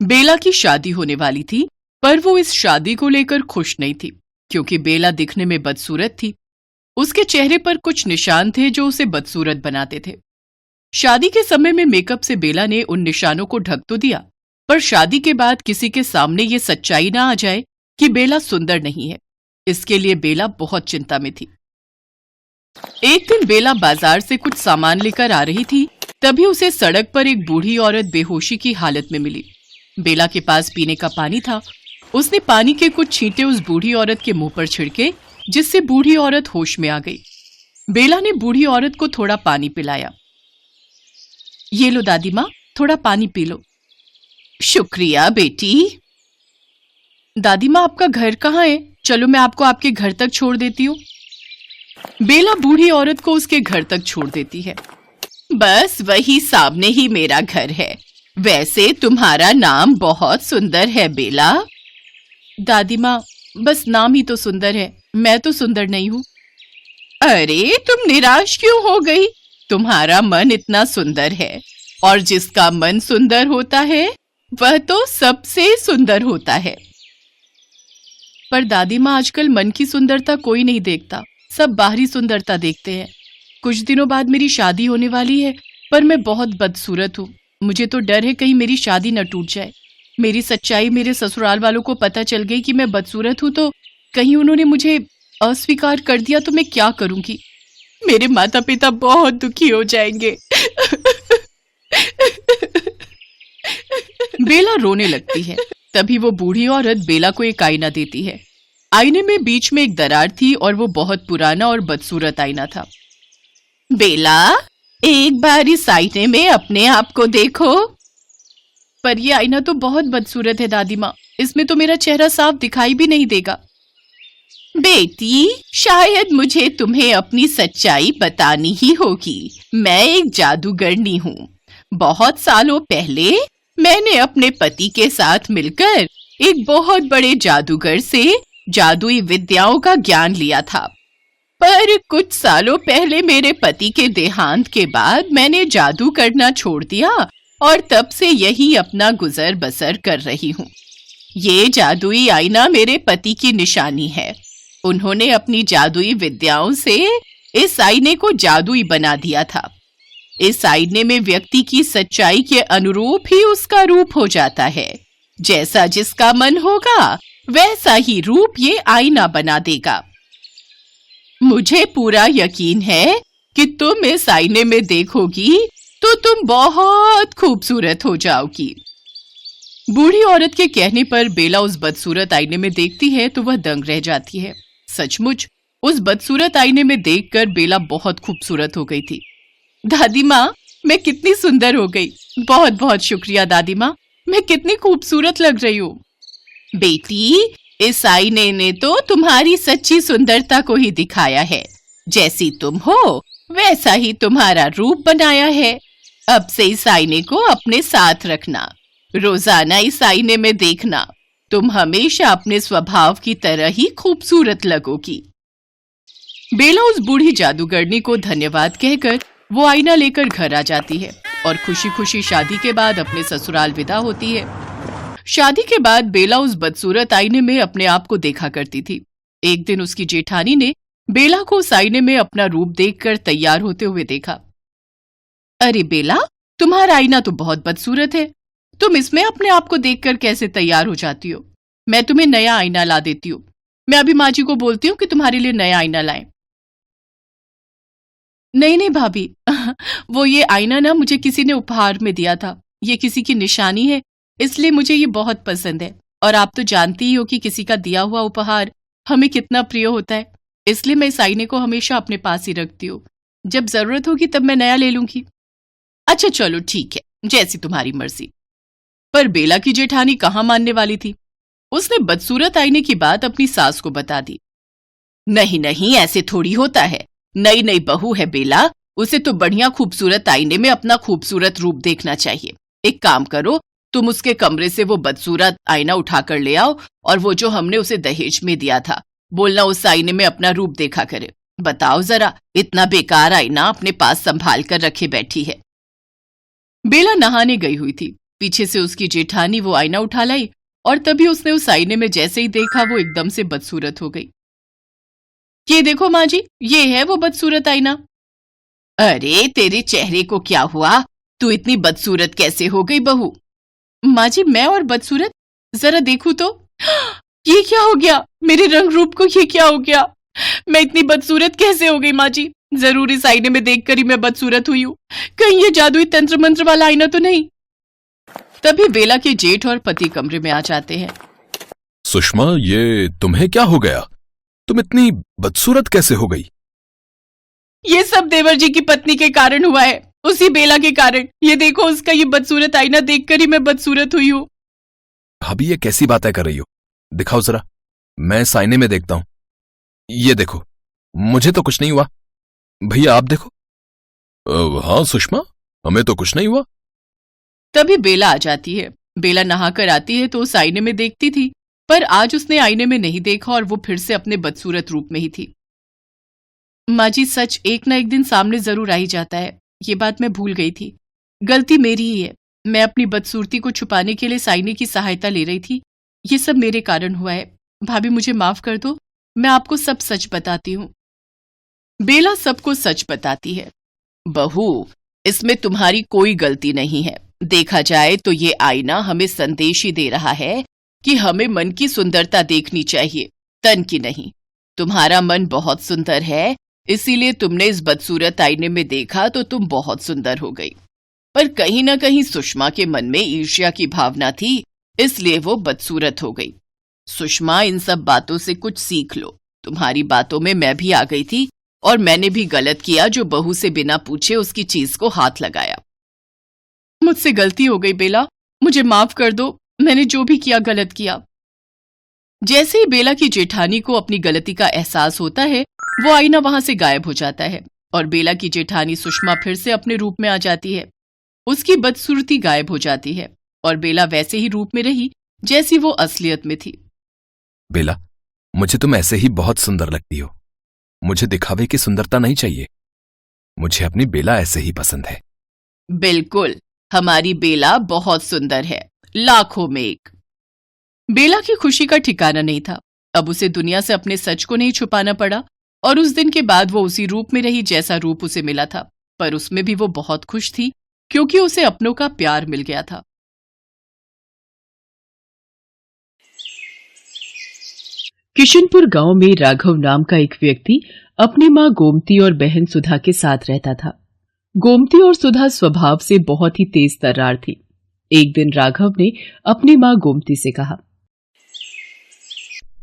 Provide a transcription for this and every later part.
बेला की शादी होने वाली थी, पर वो इस शादी को लेकर खुश नहीं थी, क्योंकि बेला दिखने में बदसूरत थी। उसके चेहरे पर कुछ निशान थे जो उसे बदसूरत बनाते थे। शादी के समय में मेकअप से बेला ने उन निशानों को ढक तो दिया, पर शादी के बाद किसी के सामने ये सच्चाई ना आ जाए कि बेला सुंदर नहीं है, इसके लिए बेला बहुत चिंता में थी। एक दिन बेला बाजार से कुछ सामान लेकर आ रही थी, तभी उसे सड़क पर एक बूढ़ी औरत बेहोशी की हालत में मिली। बेला के पास पीने का पानी था। उसने पानी के कुछ छींटे उस बूढ़ी औरत के मुंह पर छिड़के, जिससे बूढ़ी औरत होश में आ गई। बेला ने बूढ़ी औरत को थोड़ा पानी पिलाया। ये लो दादी माँ, थोड़ा पानी पी लो। शुक्रिया बेटी। दादी माँ, आपका घर कहाँ है? चलो मैं आपको आपके घर तक छोड़ देती हूँ। बेला बूढ़ी औरत को उसके घर तक छोड़ देती है। बस वही सामने ही मेरा घर है। वैसे तुम्हारा नाम बहुत सुंदर है बेला। दादी माँ, बस नाम ही तो सुंदर है, मैं तो सुंदर नहीं हूँ। अरे तुम निराश क्यों हो गई? तुम्हारा मन इतना सुंदर है, और जिसका मन सुंदर होता है वह तो सबसे सुंदर होता है। पर दादी माँ, आजकल मन की सुंदरता कोई नहीं देखता, सब बाहरी सुंदरता देखते हैं। कुछ दिनों बाद मेरी शादी होने वाली है, पर मैं बहुत बदसूरत हूँ। मुझे तो डर है कहीं मेरी शादी न टूट जाए। मेरी सच्चाई मेरे ससुराल वालों को पता चल गई कि मैं बदसूरत हूँ, तो कहीं उन्होंने मुझे अस्वीकार कर दिया तो मैं क्या करूंगी? मेरे माता पिता बहुत दुखी हो जाएंगे। बेला रोने लगती है। तभी वो बूढ़ी औरत बेला को एक आईना देती है। आईने में बीच में एक दरार थी और वो बहुत पुराना और बदसूरत आईना था। बेला, एक बार इस आईने में अपने आप को देखो। पर ये आईना तो बहुत बदसूरत है दादी माँ, इसमें तो मेरा चेहरा साफ दिखाई भी नहीं देगा। बेटी, शायद मुझे तुम्हें अपनी सच्चाई बतानी ही होगी। मैं एक जादूगरनी हूँ। बहुत सालों पहले मैंने अपने पति के साथ मिलकर एक बहुत बड़े जादूगर से जादुई विद्याओं का ज्ञान लिया था। पर कुछ सालों पहले मेरे पति के देहांत के बाद मैंने जादू करना छोड़ दिया, और तब से यही अपना गुजर बसर कर रही हूँ। ये जादुई आईना मेरे पति की निशानी है। उन्होंने अपनी जादुई विद्याओं से इस आईने को जादुई बना दिया था। इस आईने में व्यक्ति की सच्चाई के अनुरूप ही उसका रूप हो जाता है। जैसा जिसका मन होगा वैसा ही रूप ये आईना बना देगा। मुझे पूरा यकीन है कि तुम इस आईने में देखोगी तो तुम बहुत खूबसूरत हो जाओगी। बूढ़ी औरत के कहने पर बेला उस बदसूरत आईने में देखती है तो वह दंग रह जाती है। सचमुच उस बदसूरत आईने में देखकर बेला बहुत खूबसूरत हो गई थी। दादी माँ, मैं कितनी सुंदर हो गई। बहुत बहुत शुक्रिया दादी माँ, मैं कितनी खूबसूरत लग रही हूँ। बेटी, इस आईने ने तो तुम्हारी सच्ची सुंदरता को ही दिखाया है। जैसी तुम हो वैसा ही तुम्हारा रूप बनाया है। अब से इस आईने को अपने साथ रखना। रोजाना इस आईने में देखना। तुम हमेशा अपने स्वभाव की तरह ही खूबसूरत लगोगी। बेला उस बूढ़ी जादूगरनी को धन्यवाद कहकर वो आईना लेकर घर आ जाती है और खुशी खुशी शादी के बाद अपने ससुराल विदा होती है। शादी के बाद बेला उस बदसूरत आईने में अपने आप को देखा करती थी। एक दिन उसकी जेठानी ने बेला को उस आईने में अपना रूप देखकर तैयार होते हुए देखा। अरे बेला, तुम्हारा आईना तो बहुत बदसूरत है। तुम इसमें अपने आप को देखकर कैसे तैयार हो जाती हो? मैं तुम्हें नया आईना ला देती हूँ। मैं अभी माँ जी को बोलती हूँ कि तुम्हारे लिए नया आईना लाएं। नहीं नहीं भाभी, वो ये आईना ना मुझे किसी ने उपहार में दिया था। ये किसी की निशानी है, इसलिए मुझे ये बहुत पसंद है। और आप तो जानती ही हो कि किसी का दिया हुआ उपहार हमें कितना प्रिय होता है। इसलिए मैं इस आईने को हमेशा अपने पास ही रखती हूँ। जब जरूरत होगी तब मैं नया ले लूंगी। अच्छा चलो ठीक है, जैसी तुम्हारी मर्जी। पर बेला की जेठानी कहाँ मानने वाली थी। उसने बदसूरत आईने की बात अपनी सास को बता दी। नहीं नहीं, ऐसे थोड़ी होता है। नई नई बहू है बेला, उसे तो बढ़िया खूबसूरत आईने में अपना खूबसूरत रूप देखना चाहिए। एक काम करो, तुम उसके कमरे से वो बदसूरत आईना उठा कर ले आओ, और वो जो हमने उसे दहेज में दिया था, बोलना उस आईने में अपना रूप देखा करे। बताओ जरा, इतना बेकार आईना अपने पास संभाल कर रखे बैठी है। बेला नहाने गई हुई थी। पीछे से उसकी जेठानी वो आईना उठा लाई और तभी उसने उस आईने में जैसे ही देखा वो एकदम से बदसूरत हो गई। ये देखो माँ जी, ये है वो बदसूरत आईना। अरे तेरे चेहरे को क्या हुआ? तू इतनी बदसूरत कैसे हो गई बहू? माँ जी, मैं और बदसूरत? जरा देखूं तो। ये क्या हो गया? मेरे रंग रूप को ये क्या हो गया? मैं इतनी बदसूरत कैसे हो गई माँ जी? जरूर इस आईने में देखकर ही मैं बदसूरत हुई हूँ। कहीं ये जादुई तंत्र मंत्र वाला आईना तो नहीं? तभी बेला के जेठ और पति कमरे में आ जाते हैं। सुषमा, ये तुम्हें क्या हो गया? तुम इतनी बदसूरत कैसे हो गई? ये सब देवर जी की पत्नी के कारण हुआ है, उसी बेला के कारण। ये देखो, उसका ये बदसूरत आईना देखकर ही मैं बदसूरत हुई हूँ। भाभी, ये कैसी बातें कर रही हो? दिखाओ जरा, मैं इस आईने में देखता हूं। ये देखो, मुझे तो कुछ नहीं हुआ। भैया आप देखो। हाँ सुषमा, हमें तो कुछ नहीं हुआ। तभी बेला आ जाती है। बेला नहाकर आती है तो उस आईने में देखती थी, पर आज उसने आईने में नहीं देखा और वो फिर से अपने बदसूरत रूप में ही थी। माँ जी, सच एक ना एक दिन सामने जरूर आ ही जाता है। ये बात मैं भूल गई थी। गलती मेरी ही है। मैं अपनी बदसूरती को छुपाने के लिए इस आईने की सहायता ले रही थी। ये सब मेरे कारण हुआ है। भाभी, मुझे माफ कर दो। मैं आपको सब सच बताती हूँ। बेला सबको सच बताती है। बहू, इसमें तुम्हारी कोई गलती नहीं है। देखा जाए तो ये आईना हमें संदेश ही दे रहा है कि हमें मन की सुंदरता देखनी चाहिए, तन की नहीं। तुम्हारा मन बहुत सुंदर है, इसीलिए तुमने इस बदसूरत आईने में देखा तो तुम बहुत सुंदर हो गई। पर कहीं ना कहीं सुषमा के मन में ईर्ष्या की भावना थी, इसलिए वो बदसूरत हो गई। सुषमा, इन सब बातों से कुछ सीख लो। तुम्हारी बातों में मैं भी आ गई थी और मैंने भी गलत किया जो बहू से बिना पूछे उसकी चीज को हाथ लगाया। मुझसे गलती हो गई बेला, मुझे माफ कर दो। मैंने जो भी किया गलत किया। जैसे ही बेला की जेठानी को अपनी गलती का एहसास होता है, वो आईना वहां से गायब हो जाता है और बेला की जेठानी सुषमा फिर से अपने रूप में आ जाती है। उसकी बदसूरती गायब हो जाती है और बेला वैसे ही रूप में रही जैसी वो असलियत में थी। बेला, मुझे तुम ऐसे ही बहुत सुंदर लगती हो। मुझे दिखावे की सुंदरता नहीं चाहिए। मुझे अपनी बेला ऐसे ही पसंद है। बिल्कुल, हमारी बेला बहुत सुंदर है, लाखों में एक। बेला की खुशी का ठिकाना नहीं था। अब उसे दुनिया से अपने सच को नहीं छुपाना पड़ा और उस दिन के बाद वो उसी रूप में रही जैसा रूप उसे मिला था। पर उसमें भी वो बहुत खुश थी क्योंकि उसे अपनों का प्यार मिल गया था। किशनपुर गांव में राघव नाम का एक व्यक्ति अपनी मां गोमती और बहन सुधा के साथ रहता था। गोमती और सुधा स्वभाव से बहुत ही तेज तर्रार थी। एक दिन राघव ने अपनी मां गोमती से कहा,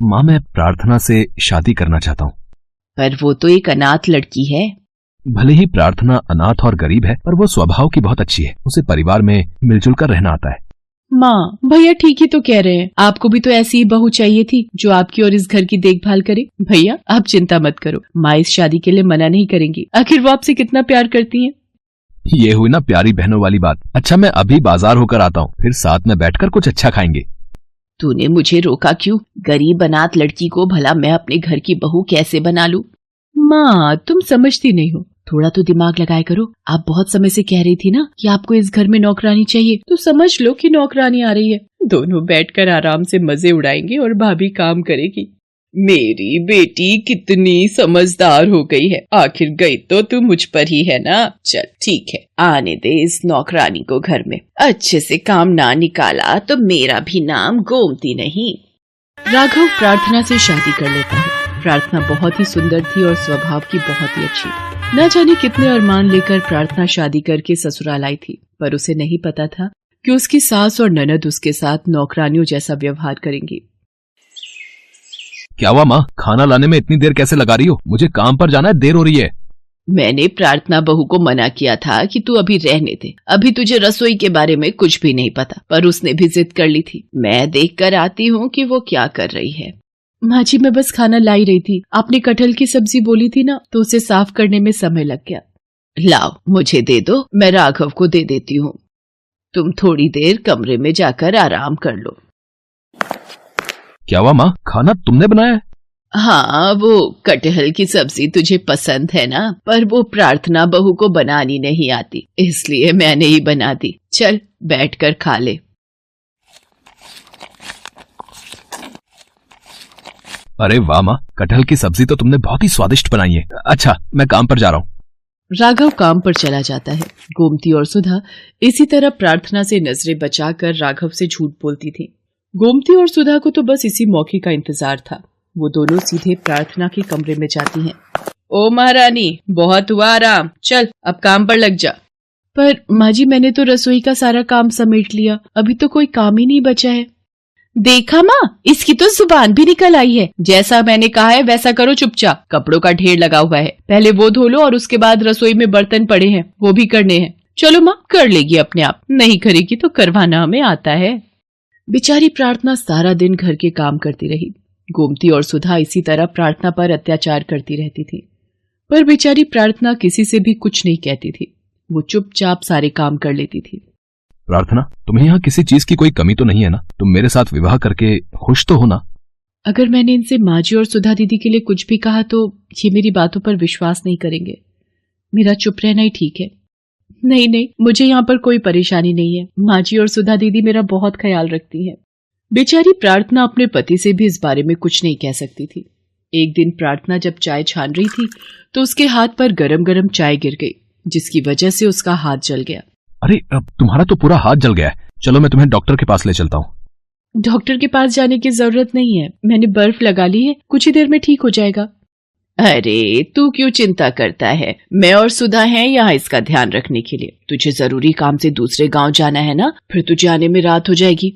मां, मैं प्रार्थना से शादी करना चाहता हूँ। पर वो तो एक अनाथ लड़की है। भले ही प्रार्थना अनाथ और गरीब है, पर वो स्वभाव की बहुत अच्छी है। उसे परिवार में मिलजुल कर रहना आता है। माँ, भैया ठीक ही तो कह रहे हैं। आपको भी तो ऐसी ही बहू चाहिए थी जो आपकी और इस घर की देखभाल करे। भैया, आप चिंता मत करो, माँ इस शादी के लिए मना नहीं करेंगी। आखिर वो आपसे कितना प्यार करती हैं। ये हुई ना प्यारी बहनों वाली बात। अच्छा, मैं अभी बाजार होकर आता हूँ, फिर साथ में बैठकर कुछ अच्छा खाएंगे। तूने मुझे रोका क्यों? गरीब अनाथ लड़की को भला मैं अपने घर की बहू कैसे बना लूं? माँ, तुम समझती नहीं हो। थोड़ा तो दिमाग लगाया करो। आप बहुत समय से कह रही थी ना कि आपको इस घर में नौकरानी चाहिए, तो समझ लो कि नौकरानी आ रही है। दोनों बैठकर आराम से मजे उड़ाएंगे और भाभी काम करेगी। मेरी बेटी कितनी समझदार हो गई है। आखिर गई तो तू मुझ पर ही है ना। चल ठीक है, आने दे इस नौकरानी को घर में। अच्छे से काम ना निकाला तो मेरा भी नाम गोमती नहीं। राघव प्रार्थना से शादी कर लेता है। प्रार्थना बहुत ही सुंदर थी और स्वभाव की बहुत ही अच्छी। न जाने कितने अरमान लेकर प्रार्थना शादी करके ससुराल आई थी, पर उसे नहीं पता था कि उसकी सास और ननद उसके साथ नौकरानियों जैसा व्यवहार करेंगी। क्या हुआ माँ, खाना लाने में इतनी देर कैसे लगा रही हो? मुझे काम पर जाना है, देर हो रही है। मैंने प्रार्थना बहू को मना किया था कि तू अभी रहने दे, अभी तुझे रसोई के बारे में कुछ भी नहीं पता, पर उसने भी जिद कर ली थी। मैं देख कर आती हूँ कि वो क्या कर रही है। माँ जी, मैं बस खाना ला ही रही थी। आपने कटहल की सब्जी बोली थी ना, तो उसे साफ करने में समय लग गया। लाओ, मुझे दे दो, मैं राघव को दे देती हूँ। तुम थोड़ी देर कमरे में जाकर आराम कर लो। क्या हुआ माँ, खाना तुमने बनाया है? हाँ, वो कटहल की सब्जी तुझे पसंद है ना, पर वो प्रार्थना बहू को बनानी नहीं आती, इसलिए मैंने ही बना दी। चल बैठकर खा ले। अरे वाह माँ, कटहल की सब्जी तो तुमने बहुत ही स्वादिष्ट बनाई है। अच्छा, मैं काम पर जा रहा हूँ। राघव काम पर चला जाता है। गोमती और सुधा इसी तरह प्रार्थना से नजरें बचाकर राघव से झूठ बोलती थी। गोमती और सुधा को तो बस इसी मौके का इंतजार था। वो दोनों सीधे प्रार्थना के कमरे में जाती हैं। ओ महारानी, बहुत हुआ आराम, चल अब काम पर लग जा। पर माँ जी, मैंने तो रसोई का सारा काम समेट लिया, अभी तो कोई काम ही नहीं बचा है। देखा माँ, इसकी तो जुबान भी निकल आई है। जैसा मैंने कहा है वैसा करो चुपचाप। कपड़ों का ढेर लगा हुआ है, पहले वो धो लो और उसके बाद रसोई में बर्तन पड़े हैं, वो भी करने हैं। चलो माँ, कर लेगी अपने आप, नहीं करेगी तो करवाना हमें आता है। बेचारी प्रार्थना सारा दिन घर के काम करती रही। गोमती और सुधा इसी तरह प्रार्थना पर अत्याचार करती रहती थी, पर बेचारी प्रार्थना किसी से भी कुछ नहीं कहती थी। वो चुपचाप सारे काम कर लेती थी। प्रार्थना, तुम्हें यहाँ किसी चीज की कोई कमी तो नहीं है ना? तुम मेरे साथ विवाह करके खुश तो हो ना? अगर मैंने इनसे माँ जी और सुधा दीदी के लिए कुछ भी कहा तो ये मेरी बातों पर विश्वास नहीं करेंगे। मेरा चुप रहना ही ठीक है। नहीं नहीं, मुझे यहाँ पर कोई परेशानी नहीं है। माँ जी और सुधा दीदी मेरा बहुत ख्याल रखती है। बेचारी प्रार्थना अपने पति से भी इस बारे में कुछ नहीं कह सकती थी। एक दिन प्रार्थना जब चाय छान रही थी तो उसके हाथ पर गरम गरम चाय गिर गई, जिसकी वजह से उसका हाथ जल गया। अरे, अब तुम्हारा तो पूरा हाथ जल गया है। चलो मैं तुम्हें डॉक्टर के पास ले चलता हूँ। डॉक्टर के पास जाने की जरूरत नहीं है, मैंने बर्फ लगा ली है, कुछ ही देर में ठीक हो जाएगा। अरे तू क्यों चिंता करता है, मैं और सुधा हैं यहाँ इसका ध्यान रखने के लिए। तुझे जरूरी काम से दूसरे गांव जाना है ना, फिर तुझे आने में रात हो जाएगी।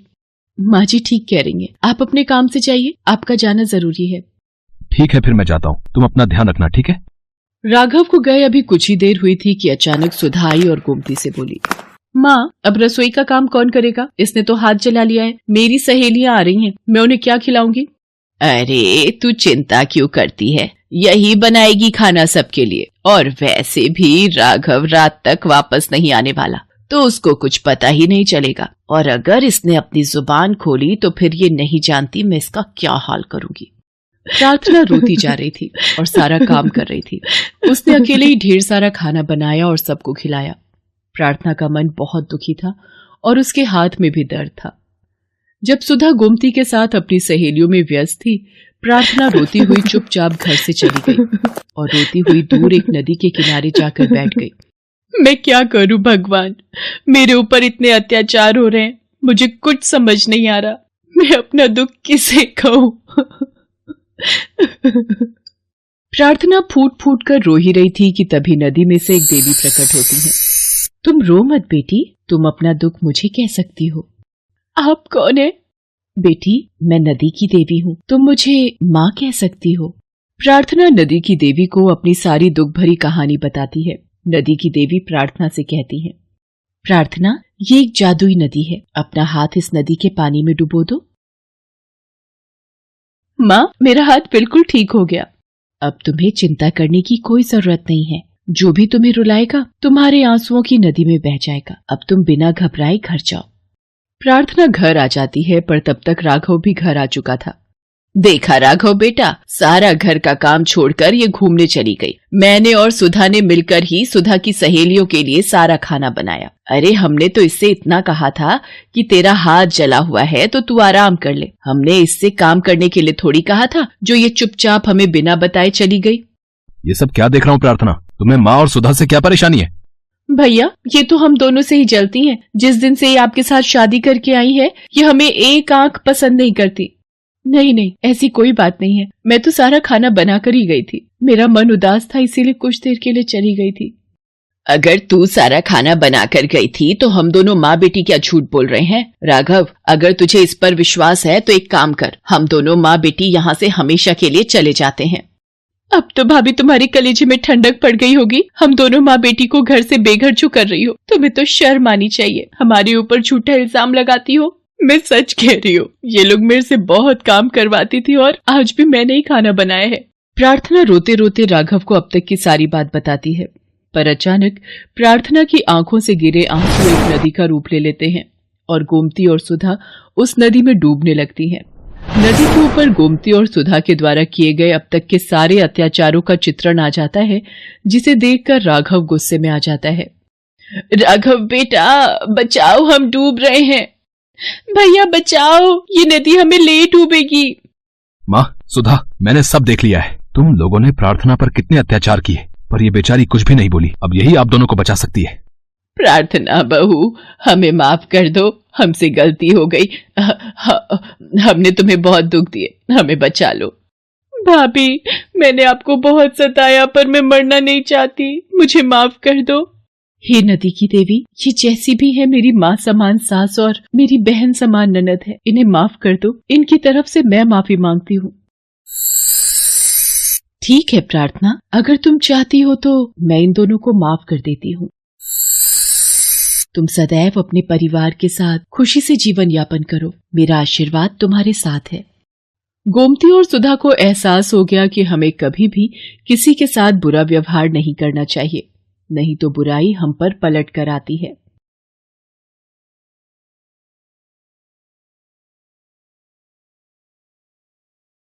माँ जी ठीक कह रही हैं, आप अपने काम से जाइए, आपका जाना जरूरी है। ठीक है, फिर मैं जाता हूँ, तुम अपना ध्यान रखना, ठीक है? राघव को गए अभी कुछ ही देर हुई थी कि अचानक सुधा आई और गोमती से बोली, माँ अब रसोई का काम कौन करेगा? इसने तो हाथ जला लिया है। मेरी सहेलियां आ रही हैं, मैं उन्हें क्या खिलाऊंगी? अरे तू चिंता क्यों करती है, यही बनाएगी खाना सबके लिए। और वैसे भी राघव रात तक वापस नहीं आने वाला, तो उसको कुछ पता ही नहीं चलेगा। और अगर इसने अपनी जुबान खोली तो फिर ये नहीं जानती मैं इसका क्या हाल करूंगी। प्रार्थना रोती जा रही थी और सारा काम कर रही थी। उसने अकेले ही ढेर सारा खाना बनाया और सबको खिलाया। प्रार्थना का मन बहुत दुखी था और उसके हाथ में भी दर्द था। जब सुधा गोमती के साथ अपनी सहेलियों में व्यस्त थी, प्रार्थना रोती हुई चुपचाप घर से चली गई और रोती हुई दूर एक नदी के किनारे जाकर बैठ गई। मैं क्या करूं भगवान, मेरे ऊपर इतने अत्याचार हो रहे हैं, मुझे कुछ समझ नहीं आ रहा। मैं अपना दुख किसे कहूं? प्रार्थना फूट फूट कर रो ही रही थी कि तभी नदी में से एक देवी प्रकट होती है। तुम रो मत बेटी, तुम अपना दुख मुझे कह सकती हो। आप कौन है? बेटी, मैं नदी की देवी हूँ, तुम मुझे माँ कह सकती हो। प्रार्थना नदी की देवी को अपनी सारी दुख भरी कहानी बताती है। नदी की देवी प्रार्थना से कहती है, प्रार्थना, ये एक जादुई नदी है, अपना हाथ इस नदी के पानी में डुबो दो। माँ, मेरा हाथ बिल्कुल ठीक हो गया। अब तुम्हें चिंता करने की कोई जरूरत नहीं है। जो भी तुम्हें रुलाएगा तुम्हारे आंसुओं की नदी में बह जाएगा। अब तुम बिना घबराए घर जाओ। प्रार्थना घर आ जाती है, पर तब तक राघव भी घर आ चुका था। देखा राघव बेटा, सारा घर का काम छोड़कर ये घूमने चली गई। मैंने और सुधा ने मिलकर ही सुधा की सहेलियों के लिए सारा खाना बनाया। अरे हमने तो इससे इतना कहा था कि तेरा हाथ जला हुआ है तो तू आराम कर ले। हमने इससे काम करने के लिए थोड़ी कहा था जो ये चुपचाप हमें बिना बताए चली गई। ये सब क्या देख रहा हूँ प्रार्थना, तुम्हें माँ और सुधा से क्या परेशानी है? भैया, ये तो हम दोनों से ही जलती हैं। जिस दिन से ये आपके साथ शादी करके आई है, ये हमें एक आंख पसंद नहीं करती। नहीं नहीं, ऐसी कोई बात नहीं है। मैं तो सारा खाना बना कर ही गई थी। मेरा मन उदास था, इसीलिए कुछ देर के लिए चली गई थी। अगर तू सारा खाना बना कर गई थी तो हम दोनों माँ बेटी क्या झूठ बोल रहे हैं? राघव, अगर तुझे इस पर विश्वास है तो एक काम कर, हम दोनों माँ बेटी यहाँ से हमेशा के लिए चले जाते हैं। अब तो भाभी तुम्हारी कलेजे में ठंडक पड़ गई होगी। हम दोनों माँ बेटी को घर से बेघर क्यों कर रही हो? तुम्हें तो शर्म आनी चाहिए, हमारे ऊपर झूठा इल्जाम लगाती हो। मैं सच कह रही हूँ, ये लोग मेरे से बहुत काम करवाती थी और आज भी मैंने ही खाना बनाया है। प्रार्थना रोते रोते राघव को अब तक की सारी बात बताती है, पर अचानक प्रार्थना की आंखों से गिरे आंसू एक नदी का रूप ले लेते हैं और गोमती और सुधा उस नदी में डूबने लगती हैं। नदी के ऊपर गोमती और सुधा के द्वारा किए गए अब तक के सारे अत्याचारों का चित्रण आ जाता है, जिसे देखकर राघव गुस्से में आ जाता है। राघव बेटा बचाओ, हम डूब रहे हैं। भैया बचाओ, ये नदी हमें ले डूबेगी। माँ सुधा, मैंने सब देख लिया है। तुम लोगों ने प्रार्थना पर कितने अत्याचार किए, पर ये बेचारी कुछ भी नहीं बोली। अब यही आप दोनों को बचा सकती है। प्रार्थना बहू, हमें माफ कर दो, हमसे गलती हो गई। हमने तुम्हें बहुत दुख दिए, हमें बचा लो। भाभी, मैंने आपको बहुत सताया, पर मैं मरना नहीं चाहती, मुझे माफ कर दो। हे नदी की देवी, ये जैसी भी है मेरी माँ समान सास और मेरी बहन समान ननद है, इन्हें माफ कर दो। इनकी तरफ से मैं माफी मांगती हूँ। ठीक है प्रार्थना, अगर तुम चाहती हो तो मैं इन दोनों को माफ कर देती हूँ। तुम सदैव अपने परिवार के साथ खुशी से जीवन यापन करो, मेरा आशीर्वाद तुम्हारे साथ है। गोमती और सुधा को एहसास हो गया कि हमें कभी भी किसी के साथ बुरा व्यवहार नहीं करना चाहिए, नहीं तो बुराई हम पर पलट कर आती है।